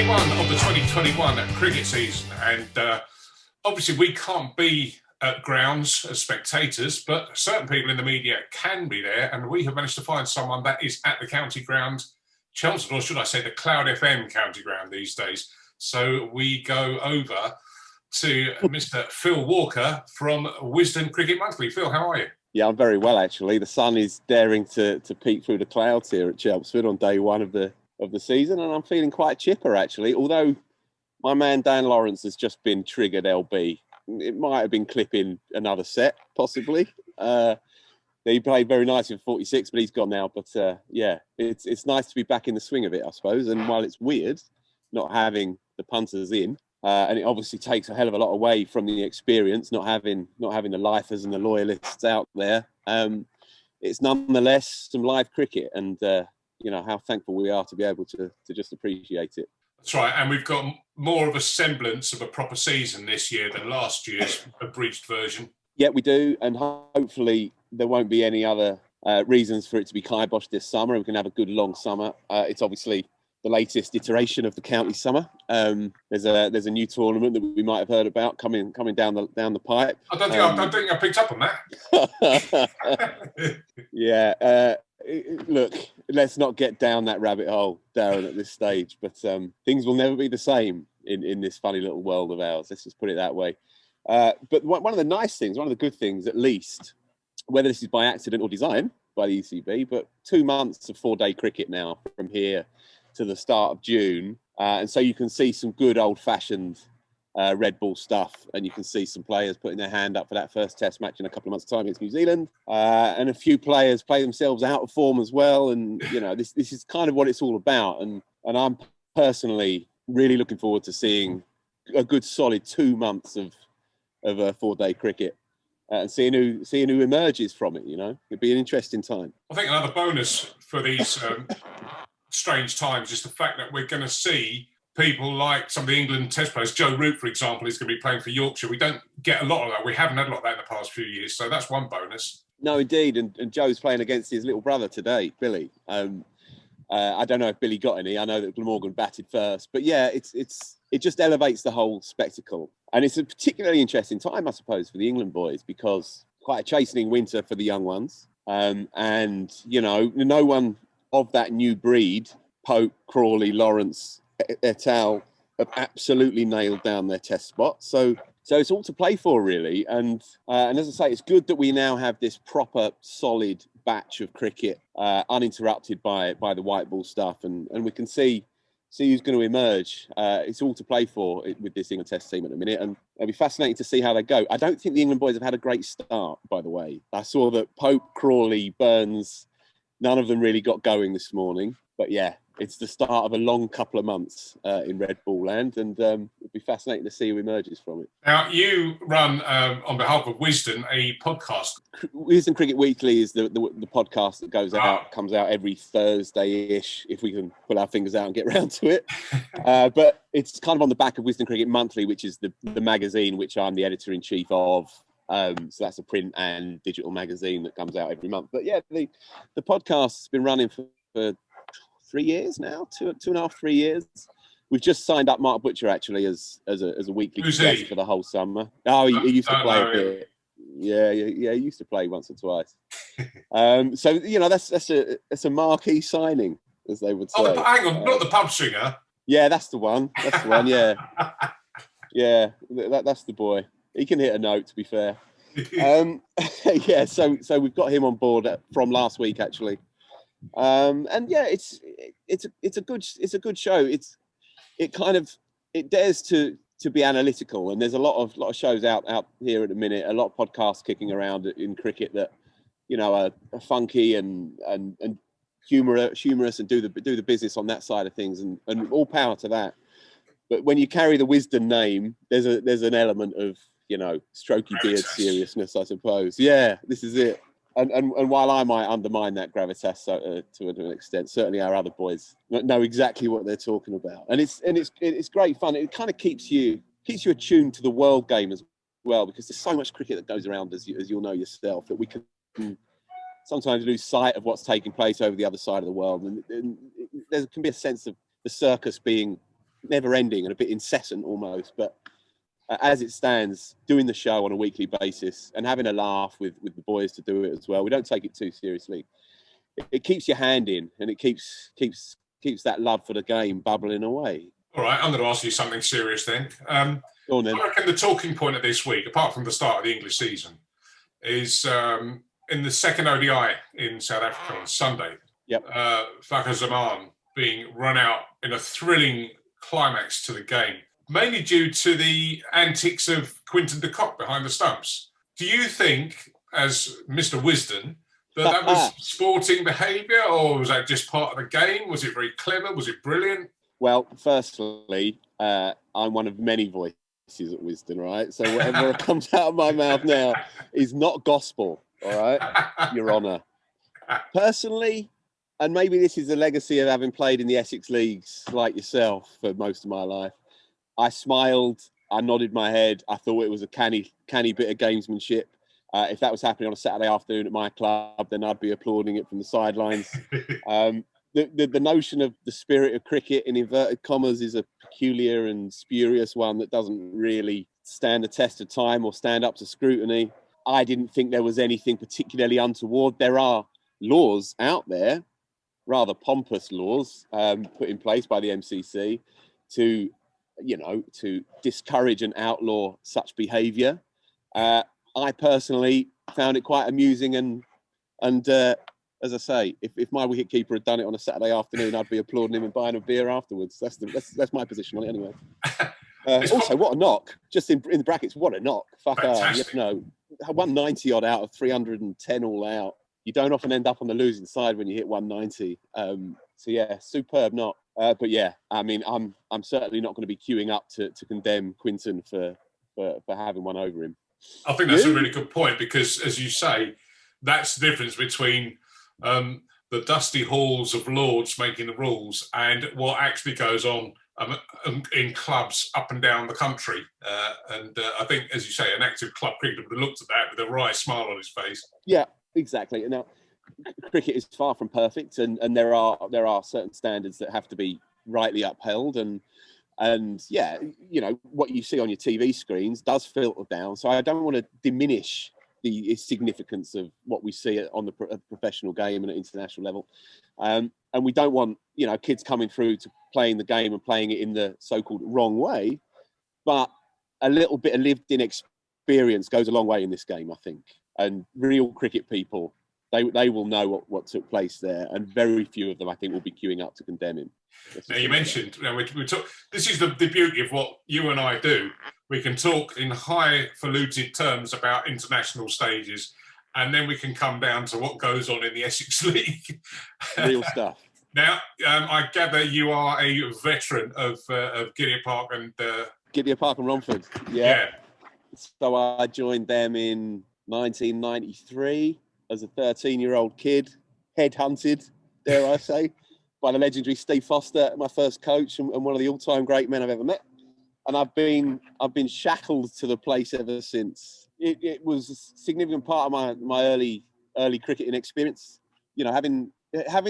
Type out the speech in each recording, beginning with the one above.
day one of the 2021 cricket season, and obviously we can't be at grounds as spectators, but certain people in the media can be there, and we have managed to find someone that is at the county ground, Chelmsford, or should I say the Cloudfm County Ground these days. So we go over to Mr. Phil Walker from Wisden Cricket Monthly. Phil, how are you? Yeah, I'm very well, actually. The sun is daring to peek through the clouds here at Chelmsford on day one of the season, and I'm feeling quite chipper, actually. Although my man Dan Lawrence has just been triggered LB. It might have been clipping another set, possibly. He played very nicely for 46, but he's gone now. But yeah, it's nice to be back in the swing of it, I suppose. And while it's weird not having the punters in, and it obviously takes a hell of a lot away from the experience, not having the lifers and the loyalists out there. It's nonetheless some live cricket, and how thankful we are to be able to just appreciate it. That's right, and we've got more of a semblance of a proper season this year than last year's abridged version. Yeah, we do, and hopefully there won't be any other reasons for it to be kiboshed this summer. We can have a good long summer. It's obviously the latest iteration of the county summer. There's a new tournament that we might have heard about coming down the pipe. I don't think I picked up on that. Yeah. Look, let's not get down that rabbit hole, Darren, at this stage. But things will never be the same in this funny little world of ours. Let's just put it that way. But one of the nice things, one of the good things, at least, whether this is by accident or design by the ECB, but 2 months of 4-day cricket now from here to the start of June. And so you can see some good old-fashioned red ball stuff, and you can see some players putting their hand up for that first test match in a couple of months' time against New Zealand, and a few players play themselves out of form as well. And this is kind of what it's all about, and I'm personally really looking forward to seeing a good solid 2 months of 4-day cricket, and seeing who emerges from it. It'd be an interesting time. I think another bonus for these strange times is the fact that we're going to see people like some of the England test players. Joe Root, for example, is going to be playing for Yorkshire. We don't get a lot of that. We haven't had a lot of that in the past few years, so that's one bonus. No, indeed, and Joe's playing against his little brother today, Billy. I don't know if Billy got any. I know that Glamorgan batted first, but yeah, it just elevates the whole spectacle, and it's a particularly interesting time, I suppose, for the England boys, because quite a chastening winter for the young ones, and no one of that new breed, Pope, Crawley, Lawrence, et al., have absolutely nailed down their test spot. So it's all to play for, really. And as I say, it's good that we now have this proper, solid batch of cricket, uninterrupted by the white ball stuff, and we can see who's going to emerge. It's all to play for with this England Test team at the minute, and it'll be fascinating to see how they go. I don't think the England boys have had a great start, by the way. I saw that Pope, Crawley, Burns, none of them really got going this morning. But yeah, it's the start of a long couple of months in red ball land, and it'll be fascinating to see who emerges from it. Now, you run, on behalf of Wisden, a podcast. Wisden Cricket Weekly is the podcast that comes out every Thursday-ish, if we can pull our fingers out and get round to it. But it's kind of on the back of Wisden Cricket Monthly, which is the magazine which I'm the editor-in-chief of. So that's a print and digital magazine that comes out every month. But yeah, the podcast's been running for 3 years now, 2.5, 3 years. We've just signed up Mark Butcher, actually, as a weekly guest for the whole summer. Oh, he used to play a bit. Yeah, he used to play once or twice. So that's a marquee signing, as they would say. Oh, hang on, not the pub singer. Yeah, that's the one. Yeah, yeah, that's the boy. He can hit a note, to be fair. Yeah, so we've got him on board from last week, actually. And yeah, it's a good show. It dares to be analytical, and there's a lot of shows out here at the minute, a lot of podcasts kicking around in cricket that are funky and humorous and do the business on that side of things, and all power to that. But when you carry the Wisden name, there's an element of strokey beard seriousness, I suppose. Yeah, this is it. And while I might undermine that gravitas to an extent, certainly our other boys know exactly what they're talking about, and it's great fun. It kind of keeps you attuned to the world game as well, because there's so much cricket that goes around, as you'll know yourself, that we can sometimes lose sight of what's taking place over the other side of the world, and there can be a sense of the circus being never ending and a bit incessant almost. But as it stands, doing the show on a weekly basis and having a laugh with the boys to do it as well. We don't take it too seriously. It keeps your hand in, and it keeps that love for the game bubbling away. All right, I'm going to ask you something serious then. Go on then. I reckon the talking point of this week, apart from the start of the English season, is in the second ODI in South Africa on Sunday. Yep. Fakhar Zaman being run out in a thrilling climax to the game, mainly due to the antics of Quinton de Kock behind the stumps. Do you think, as Mr. Wisden, that was sporting behaviour, or was that just part of the game? Was it very clever? Was it brilliant? Well, firstly, I'm one of many voices at Wisden, right? So whatever comes out of my mouth now is not gospel, all right? Your Honour. Personally, and maybe this is a legacy of having played in the Essex leagues like yourself for most of my life, I smiled, I nodded my head, I thought it was a canny bit of gamesmanship. If that was happening on a Saturday afternoon at my club, then I'd be applauding it from the sidelines. The notion of the spirit of cricket, in inverted commas, is a peculiar and spurious one that doesn't really stand the test of time or stand up to scrutiny. I didn't think there was anything particularly untoward. There are laws out there, rather pompous laws, put in place by the MCC to discourage and outlaw such behaviour. I personally found it quite amusing, and as I say, if my wicketkeeper had done it on a Saturday afternoon, I'd be applauding him and buying a beer afterwards. That's my position on it anyway. Also, what a knock! Just in the brackets, what a knock! Fakhar, 190 odd out of 310 all out. You don't often end up on the losing side when you hit 190. So yeah, superb knock. But yeah, I mean, I'm certainly not going to be queuing up to condemn Quinton for having one over him. I think that's a really good point, because, as you say, that's the difference between the dusty halls of Lords making the rules and what actually goes on in clubs up and down the country. And I think, as you say, an active club cricketer would have looked at that with a wry smile on his face. Yeah, exactly. Now, cricket is far from perfect, and there are certain standards that have to be rightly upheld, and yeah, what you see on your TV screens does filter down. So I don't want to diminish the significance of what we see on the professional game and at international level. And we don't want, kids coming through to playing the game and playing it in the so-called wrong way. But a little bit of lived-in experience goes a long way in this game, I think. And real cricket people, they will know what took place there. And very few of them, I think, will be queuing up to condemn him. Now, you mentioned, we talk, this is the beauty of what you and I do. We can talk in highfalutin terms about international stages, and then we can come down to what goes on in the Essex League. Real stuff. Now, I gather you are a veteran of Gidea Park and... Gidea Park and Romford, yeah. So I joined them in 1993 as a 13-year-old kid, headhunted, dare I say, by the legendary Steve Foster, my first coach and one of the all-time great men I've ever met. And I've been shackled to the place ever since. It was a significant part of my early cricketing experience. Having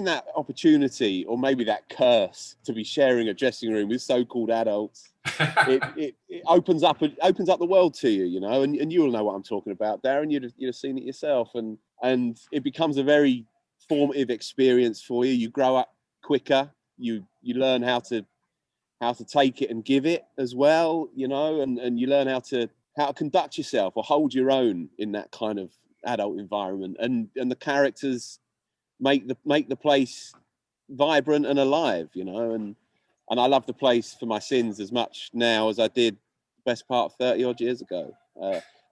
that opportunity, or maybe that curse, to be sharing a dressing room with so-called adults, it opens up the world to you, and you'll know what I'm talking about, Darren. You'd have seen it yourself, and it becomes a very formative experience for you. You grow up quicker. You learn how to take it and give it as well, and you learn how to conduct yourself or hold your own in that kind of adult environment, and the characters make the place vibrant and alive, and I love the place for my sins as much now as I did the best part of 30 odd years ago.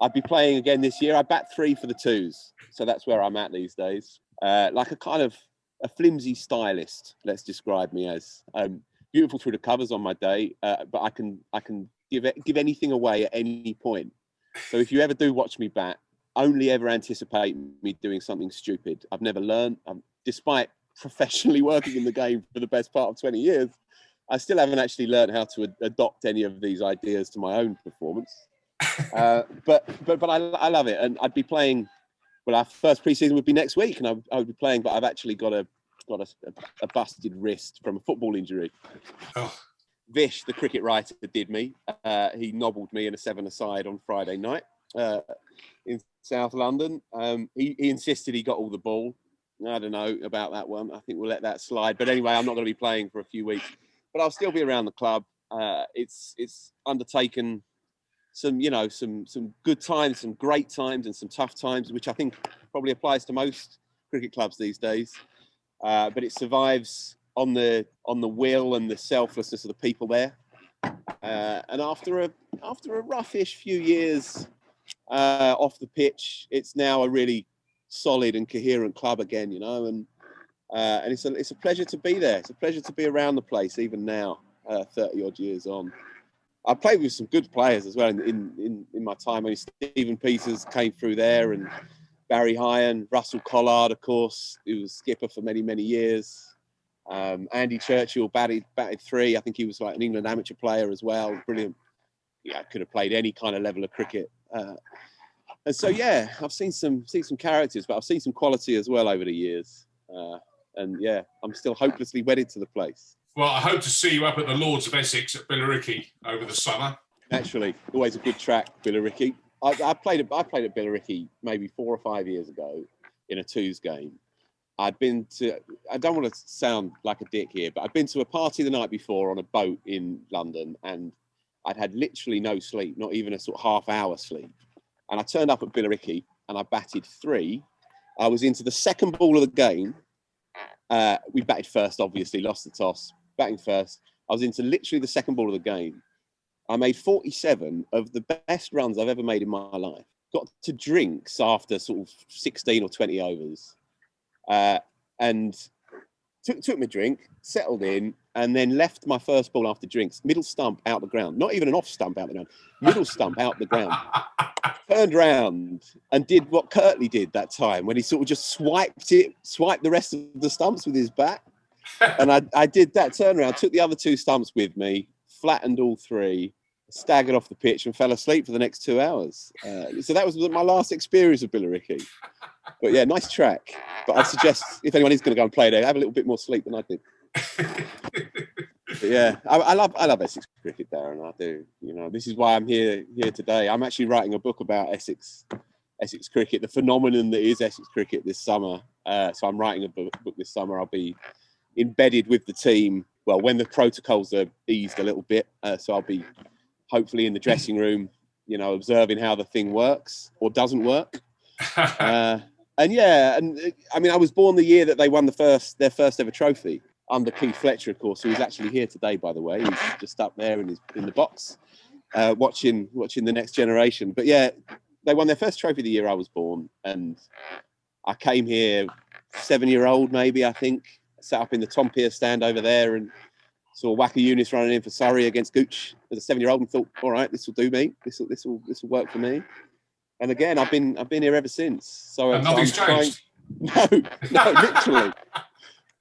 I'd be playing again this year. I bat 3 for the 2s, so that's where I'm at these days. Like a kind of a flimsy stylist, let's describe me as. Beautiful through the covers on my day, but I can give anything away at any point. So if you ever do watch me bat, only ever anticipate me doing something stupid. I've never learned, despite professionally working in the game for the best part of 20 years, I still haven't actually learned how to adopt any of these ideas to my own performance. But I love it, and I'd be playing. Well, our first pre-season would be next week, and I would be playing, but I've actually got a busted wrist from a football injury. Oh. Vish, the cricket writer, did me. He nobbled me in a 7-a-side on Friday night in South London. He insisted he got all the ball. I don't know about that one. I think we'll let that slide. But anyway, I'm not going to be playing for a few weeks, but I'll still be around the club. It's undertaken some good times, some great times, and some tough times, which I think probably applies to most cricket clubs these days. But it survives on the will and the selflessness of the people there. And after a roughish few years off the pitch, it's now a really solid and coherent club again, and it's a pleasure to be there. It's a pleasure to be around the place even now, 30 odd years on. I played with some good players as well in my time. I mean, Stephen Peters came through there, and Barry Hyan, Russell Collard, of course, who was skipper for many, many years. Andy Churchill batted 3. I think he was like an England amateur player as well. Brilliant. Yeah, could have played any kind of level of cricket. And so, yeah, I've seen some characters, but I've seen some quality as well over the years. And yeah, I'm still hopelessly wedded to the place. Well, I hope to see you up at the Lords of Essex at Billericay over the summer. Naturally, always a good track, Billericay. I played at Billericay maybe 4 or 5 years ago in a twos game. I don't want to sound like a dick here, but I'd been to a party the night before on a boat in London, and I'd had literally no sleep, not even a sort of half-hour sleep. And I turned up at Billericay and I batted 3. I was into the second ball of the game. We batted first, obviously, lost the toss, batting first. I was into literally the second ball of the game. I made 47 of the best runs I've ever made in my life. Got to drinks after sort of 16 or 20 overs. And took my drink, settled in, and then left my first ball after drinks, middle stump out the ground. Not even an off stump out the ground, middle stump out the ground. Turned round and did what Kirtley did that time when he sort of just swiped the rest of the stumps with his bat. And I did that turnaround, took the other 2 stumps with me, flattened all 3, staggered off the pitch and fell asleep for the next 2 hours. So that was my last experience of Billericay. But yeah, nice track. But I'd suggest if anyone is going to go and play there, have a little bit more sleep than I did. But yeah, I love Essex cricket, Darren. I do. This is why I'm here today. I'm actually writing a book about Essex cricket, the phenomenon that is Essex cricket this summer. So I'm writing a book this summer. I'll be embedded with the team. Well, when the protocols are eased a little bit, so I'll be hopefully in the dressing room, observing how the thing works or doesn't work. And I mean, I was born the year that they won their first ever trophy under Keith Fletcher, of course, who is actually here today, by the way. He's just up there in the box, watching the next generation. But yeah, they won their first trophy the year I was born, and I came here 7-year-old, maybe, I think, sat up in the Tom Pearce stand over there and saw Wacker Eunice running in for Surrey against Gooch as a 7-year-old and thought, all right, this will do me. This will work for me. And again, I've been here ever since. So and nothing's changed. No,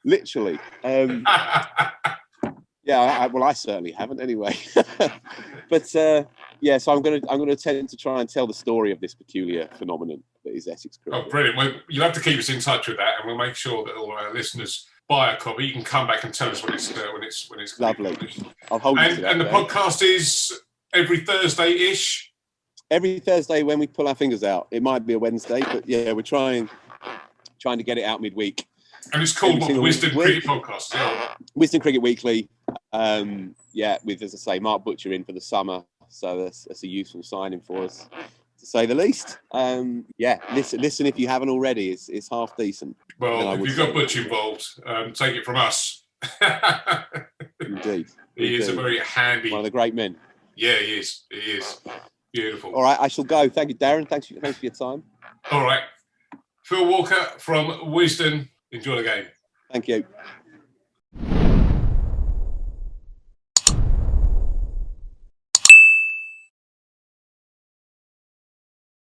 literally. Yeah, I certainly haven't anyway. But so I'm going to attempt to try and tell the story of this peculiar phenomenon that is Essex cricket. Oh, brilliant! Well, you'll have to keep us in touch with that, and we'll make sure that all our listeners buy a copy. You can come back and tell us when it's lovely. I'll hold you to that. And the podcast is every Thursday-ish. Every Thursday when we pull our fingers out. It might be a Wednesday, but yeah, we're trying to get it out midweek. And it's called the Wisden Cricket Podcast. Yeah. Wisden Cricket Weekly. With, as I say, Mark Butcher in for the summer. So that's a useful signing for us, to say the least. Listen if you haven't already. It's half decent. Well, if you've got Butcher involved, take it from us. Indeed. He is a very handy... one of the great men. Yeah, he is. He is. Beautiful. All right, I shall go. Thank you, Darren. Thanks for your time. All right. Phil Walker from Wisden. Enjoy the game. Thank you.